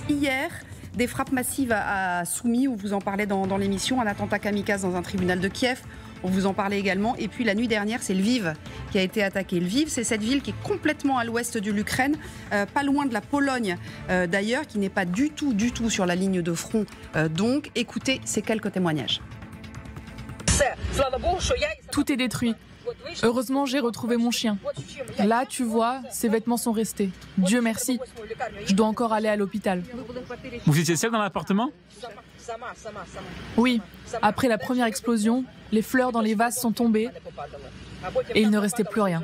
hier. Des frappes massives à Soumy, où vous en parlez dans l'émission, un attentat kamikaze dans un tribunal de Kiev, on vous en parlait également. Et puis la nuit dernière, c'est Lviv qui a été attaqué. Lviv, c'est cette ville qui est complètement à l'ouest de l'Ukraine, pas loin de la Pologne d'ailleurs, qui n'est pas du tout sur la ligne de front. Donc écoutez ces quelques témoignages. Tout est détruit. Heureusement, j'ai retrouvé mon chien. Là, tu vois, ses vêtements sont restés. Dieu merci. Je dois encore aller à l'hôpital. Vous étiez seul dans l'appartement ? Oui. Après la première explosion, les fleurs dans les vases sont tombées et il ne restait plus rien.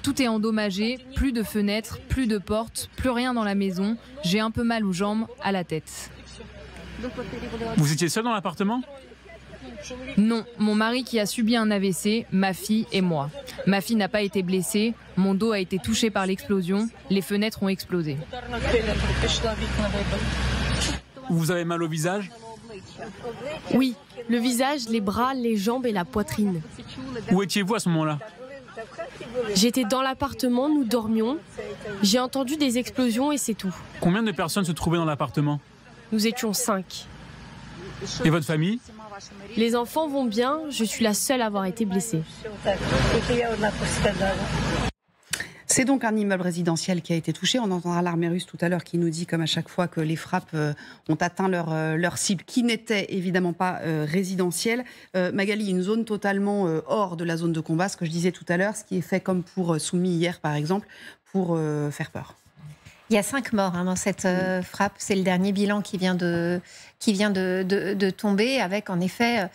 Tout est endommagé, plus de fenêtres, plus de portes, plus rien dans la maison. J'ai un peu mal aux jambes, à la tête. Vous étiez seul dans l'appartement ? Non, mon mari qui a subi un AVC, ma fille et moi. Ma fille n'a pas été blessée, mon dos a été touché par l'explosion, les fenêtres ont explosé. Vous avez mal au visage ? Oui, le visage, les bras, les jambes et la poitrine. Où étiez-vous à ce moment-là ? J'étais dans l'appartement, nous dormions. J'ai entendu des explosions et c'est tout. Combien de personnes se trouvaient dans l'appartement ? Nous étions 5. Et votre famille ? Les enfants vont bien, je suis la seule à avoir été blessée. C'est donc un immeuble résidentiel qui a été touché. On entendra l'armée russe tout à l'heure qui nous dit, comme à chaque fois, que les frappes ont atteint leur cible, qui n'était évidemment pas résidentielle. Magali, une zone totalement hors de la zone de combat, ce que je disais tout à l'heure, ce qui est fait comme pour Soumy hier, par exemple, pour faire peur. Il y a 5 morts dans cette frappe. C'est le dernier bilan qui vient de tomber, avec en effet,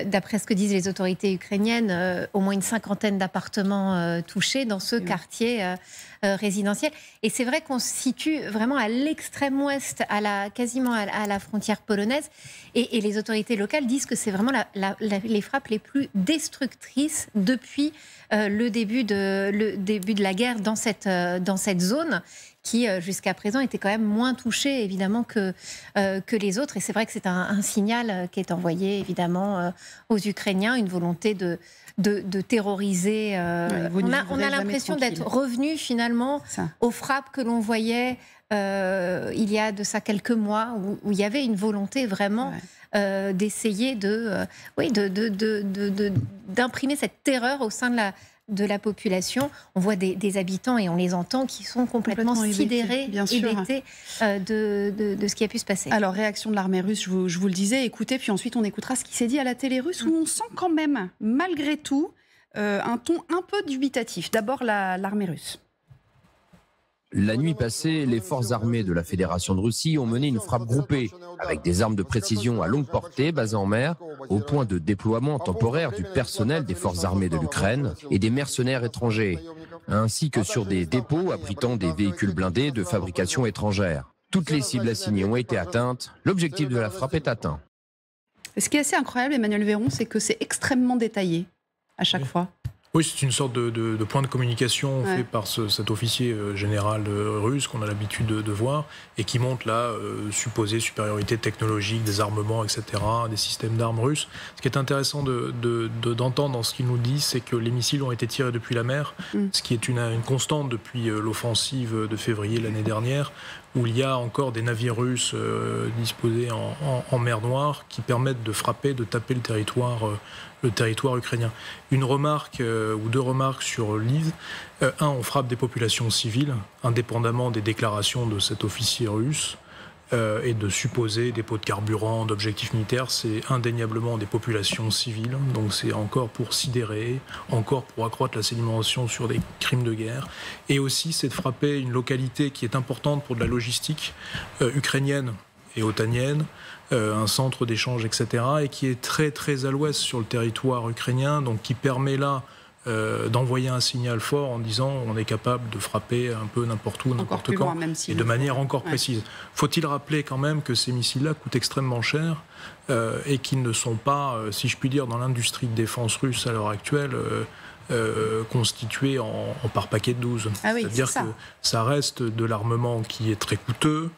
d'après ce que disent les autorités ukrainiennes, au moins une 50aine d'appartements touchés dans ce quartier résidentiel. Et c'est vrai qu'on se situe vraiment à l'extrême ouest, quasiment à la frontière polonaise. Et les autorités locales disent que c'est vraiment les frappes les plus destructrices depuis le début de la guerre dans cette zone, qui jusqu'à présent était quand même moins touchée évidemment que les autres. Et c'est vrai que c'est un signal qui est envoyé évidemment aux Ukrainiens, une volonté de terroriser. On a l'impression d'être revenu finalement aux frappes que l'on voyait il y a de ça quelques mois, où il y avait une volonté vraiment d'essayer d'imprimer cette terreur au sein de la population. On voit des habitants et on les entend qui sont complètement sidérés, hébétés de ce qui a pu se passer. Alors, réaction de l'armée russe, je vous le disais, écoutez, puis ensuite on écoutera ce qui s'est dit à la télé russe, où on sent quand même, malgré tout, un ton un peu dubitatif. D'abord, l'armée russe. La nuit passée, les forces armées de la Fédération de Russie ont mené une frappe groupée avec des armes de précision à longue portée basées en mer, au point de déploiement temporaire du personnel des forces armées de l'Ukraine et des mercenaires étrangers, ainsi que sur des dépôts abritant des véhicules blindés de fabrication étrangère. Toutes les cibles assignées ont été atteintes. L'objectif de la frappe est atteint. Ce qui est assez incroyable, Emmanuel Véron, c'est que c'est extrêmement détaillé à chaque fois. Oui, c'est une sorte de point de communication fait par cet officier général russe qu'on a l'habitude de voir, et qui montre la supposée supériorité technologique des armements, etc., des systèmes d'armes russes. Ce qui est intéressant d'entendre dans ce qu'il nous dit, c'est que les missiles ont été tirés depuis la mer, ce qui est une constante depuis l'offensive de février l'année dernière, où il y a encore des navires russes disposés en mer Noire qui permettent de frapper, de taper le territoire ukrainien. Une remarque ou deux remarques sur Lviv. On frappe des populations civiles, indépendamment des déclarations de cet officier russe, et de supposer dépôts de carburant, d'objectifs militaires. C'est indéniablement des populations civiles, donc c'est encore pour sidérer, encore pour accroître la sédimentation sur des crimes de guerre. Et aussi, c'est de frapper une localité qui est importante pour de la logistique ukrainienne et otanienne, un centre d'échange, etc., et qui est très très à l'ouest sur le territoire ukrainien, donc qui permet là d'envoyer un signal fort en disant on est capable de frapper un peu n'importe où, n'importe quand, et de manière encore précise. Faut-il rappeler quand même que ces missiles-là coûtent extrêmement cher et qu'ils ne sont pas, si je puis dire, dans l'industrie de défense russe à l'heure actuelle, constitué par paquet de 12. Ah oui, c'est-à-dire que ça reste de l'armement qui est très coûteux,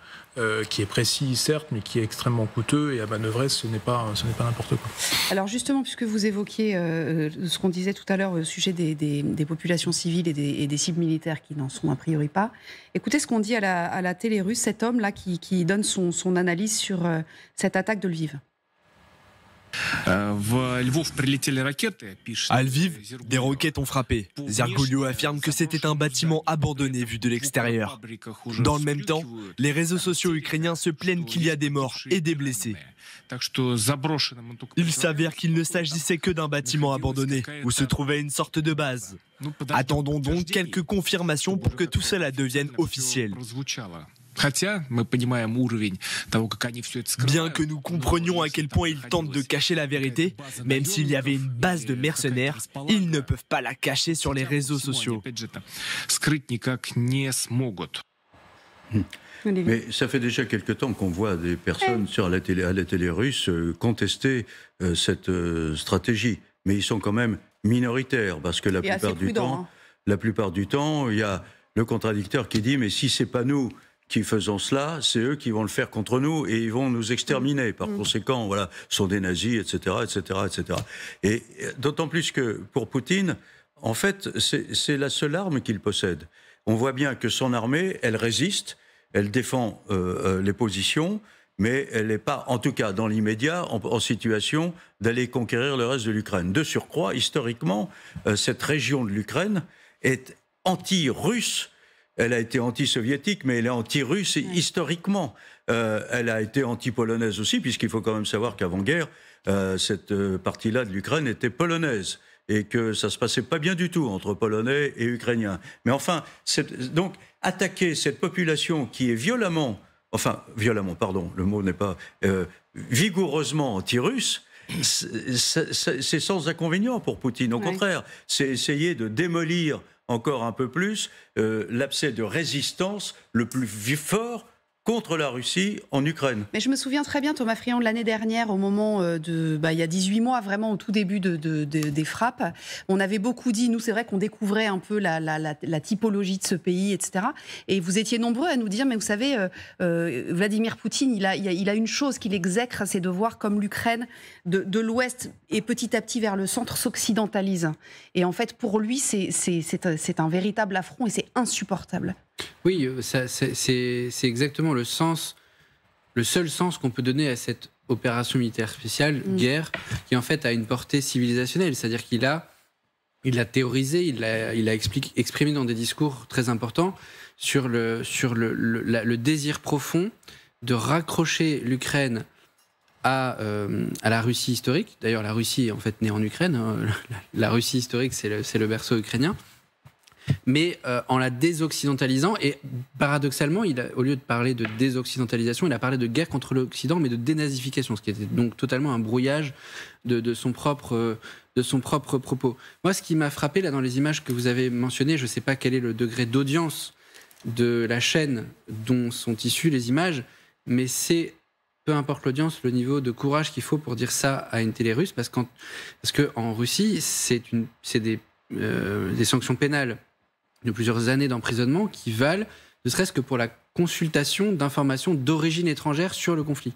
qui est précis certes, mais qui est extrêmement coûteux, et à manœuvrer, ce n'est pas n'importe quoi. Alors justement, puisque vous évoquiez ce qu'on disait tout à l'heure au sujet des populations civiles et des cibles militaires qui n'en sont a priori pas, écoutez ce qu'on dit à la télé russe, cet homme-là qui donne son analyse sur cette attaque de Lviv. À Lviv, des roquettes ont frappé. Zergolio affirme que c'était un bâtiment abandonné vu de l'extérieur. Dans le même temps, les réseaux sociaux ukrainiens se plaignent qu'il y a des morts et des blessés. Il s'avère qu'il ne s'agissait que d'un bâtiment abandonné, où se trouvait une sorte de base. Attendons donc quelques confirmations pour que tout cela devienne officiel. Bien que nous comprenions à quel point ils tentent de cacher la vérité, même s'il y avait une base de mercenaires, ils ne peuvent pas la cacher sur les réseaux sociaux. Mais ça fait déjà quelque temps qu'on voit des personnes à la télé russe contester cette stratégie. Mais ils sont quand même minoritaires, parce que la plupart du temps, il y a le contradicteur qui dit « mais si c'est pas nous qui faisons cela, c'est eux qui vont le faire contre nous et ils vont nous exterminer. Par conséquent, voilà, sont des nazis, etc., etc., etc. » Et d'autant plus que pour Poutine, en fait, c'est la seule arme qu'il possède. On voit bien que son armée, elle résiste, elle défend les positions, mais elle n'est pas, en tout cas dans l'immédiat, en situation d'aller conquérir le reste de l'Ukraine. De surcroît, historiquement, cette région de l'Ukraine est anti-russe. Elle a été anti-soviétique, mais elle est anti-russe historiquement. Elle a été anti-polonaise aussi, puisqu'il faut quand même savoir qu'avant-guerre, cette partie-là de l'Ukraine était polonaise et que ça se passait pas bien du tout entre Polonais et Ukrainiens. Mais enfin, donc attaquer cette population qui est violemment, pardon, le mot n'est pas vigoureusement anti-russe, c'est sans inconvénient pour Poutine. Au contraire, c'est essayer de démolir encore un peu plus l'abcès de résistance le plus fort contre la Russie en Ukraine. Mais je me souviens très bien, Thomas Friand, de l'année dernière, au moment il y a 18 mois, vraiment au tout début des frappes, on avait beaucoup dit, nous c'est vrai qu'on découvrait un peu la typologie de ce pays, etc. Et vous étiez nombreux à nous dire, mais vous savez, Vladimir Poutine, il a une chose qu'il exècre, c'est de voir comme l'Ukraine de l'Ouest et petit à petit vers le centre s'occidentalise. Et en fait, pour lui, c'est un véritable affront et c'est insupportable. Oui, c'est exactement le seul sens qu'on peut donner à cette opération militaire spéciale, guerre, qui en fait a une portée civilisationnelle. C'est-à-dire qu'il a théorisé, il a exprimé dans des discours très importants sur le désir profond de raccrocher l'Ukraine à la Russie historique. D'ailleurs, la Russie est en fait née en Ukraine. Hein. La Russie historique, c'est le berceau ukrainien. Mais en la désoccidentalisant, et paradoxalement, au lieu de parler de désoccidentalisation, il a parlé de guerre contre l'Occident, mais de dénazification, ce qui était donc totalement un brouillage de son propre propos. Moi, ce qui m'a frappé là dans les images que vous avez mentionnées, je ne sais pas quel est le degré d'audience de la chaîne dont sont issues les images, mais c'est, peu importe l'audience, le niveau de courage qu'il faut pour dire ça à une télé russe, parce qu'en Russie, c'est des sanctions pénales de plusieurs années d'emprisonnement qui valent, ne serait-ce que pour la consultation d'informations d'origine étrangère sur le conflit.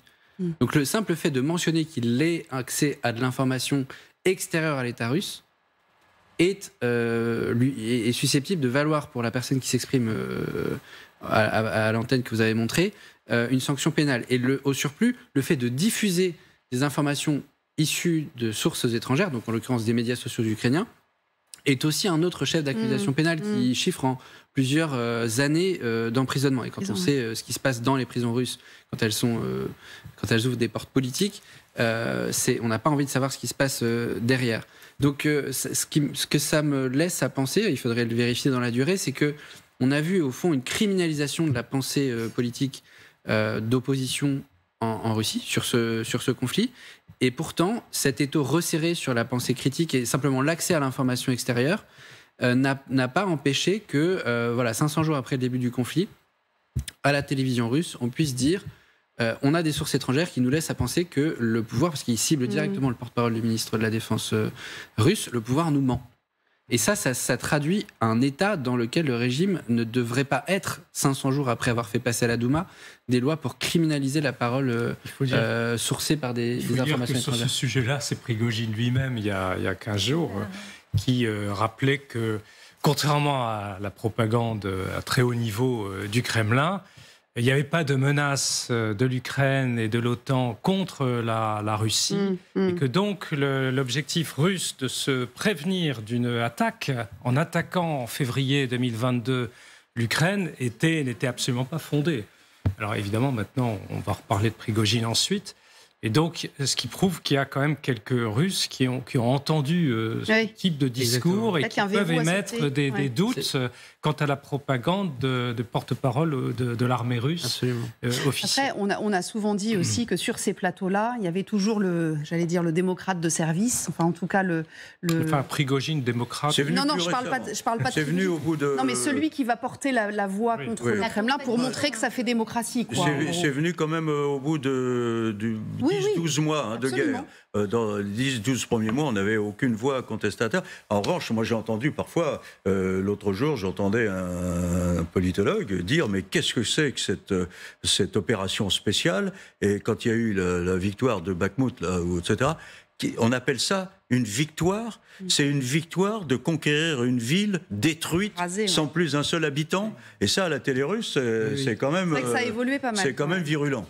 Donc le simple fait de mentionner qu'il ait accès à de l'information extérieure à l'État russe est susceptible de valoir pour la personne qui s'exprime à l'antenne que vous avez montrée une sanction pénale. Et au surplus, le fait de diffuser des informations issues de sources étrangères, donc en l'occurrence des médias sociaux ukrainiens, est aussi un autre chef d'accusation pénale qui chiffre en plusieurs années d'emprisonnement. Et quand on sait ce qui se passe dans les prisons russes, quand elles ouvrent des portes politiques, on n'a pas envie de savoir ce qui se passe derrière. Donc ce que ça me laisse à penser, il faudrait le vérifier dans la durée, c'est qu'on a vu au fond une criminalisation de la pensée politique d'opposition en Russie sur ce conflit. Et pourtant, cet étau resserré sur la pensée critique et simplement l'accès à l'information extérieure n'a pas empêché que, 500 jours après le début du conflit, à la télévision russe, on puisse dire on a des sources étrangères qui nous laissent à penser que le pouvoir, parce qu'il cible directement le porte-parole du ministre de la Défense russe, le pouvoir nous ment. Et ça traduit un état dans lequel le régime ne devrait pas être, 500 jours après avoir fait passer à la Douma, des lois pour criminaliser la parole sourcée par des informations étrangères. Sur ce sujet-là, c'est Prigojine lui-même, il y a 15 jours, qui rappelait que, contrairement à la propagande à très haut niveau du Kremlin, il n'y avait pas de menace de l'Ukraine et de l'OTAN contre la Russie, et que donc l'objectif russe de se prévenir d'une attaque en attaquant en février 2022 l'Ukraine n'était absolument pas fondé. Alors évidemment, maintenant, on va reparler de Prigojine ensuite. Et donc, ce qui prouve qu'il y a quand même quelques Russes qui ont entendu ce type de discours et qui peuvent émettre des doutes quant à la propagande de porte-parole de l'armée russe officielle. Après, on a souvent dit aussi que sur ces plateaux-là, il y avait toujours le démocrate de service, enfin en tout cas Enfin, Prigojine, démocrate. Non, je parle pas de... C'est venu au bout de... Non, mais celui qui va porter la voix contre le Kremlin pour montrer que ça fait démocratie, quoi. C'est venu quand même au bout du 10-12 mois de guerre. Dans les 10-12 premiers mois, on n'avait aucune voix contestataire. En revanche, moi j'ai entendu parfois, l'autre jour, j'entendais un politologue dire mais qu'est-ce que c'est que cette opération spéciale? Et quand il y a eu la victoire de Bakhmout, etc., on appelle ça une victoire. C'est une victoire de conquérir une ville détruite, sans plus un seul habitant. Et ça, à la télé russe, c'est quand même... C'est vrai que ça a évolué pas mal. C'est quand même virulent.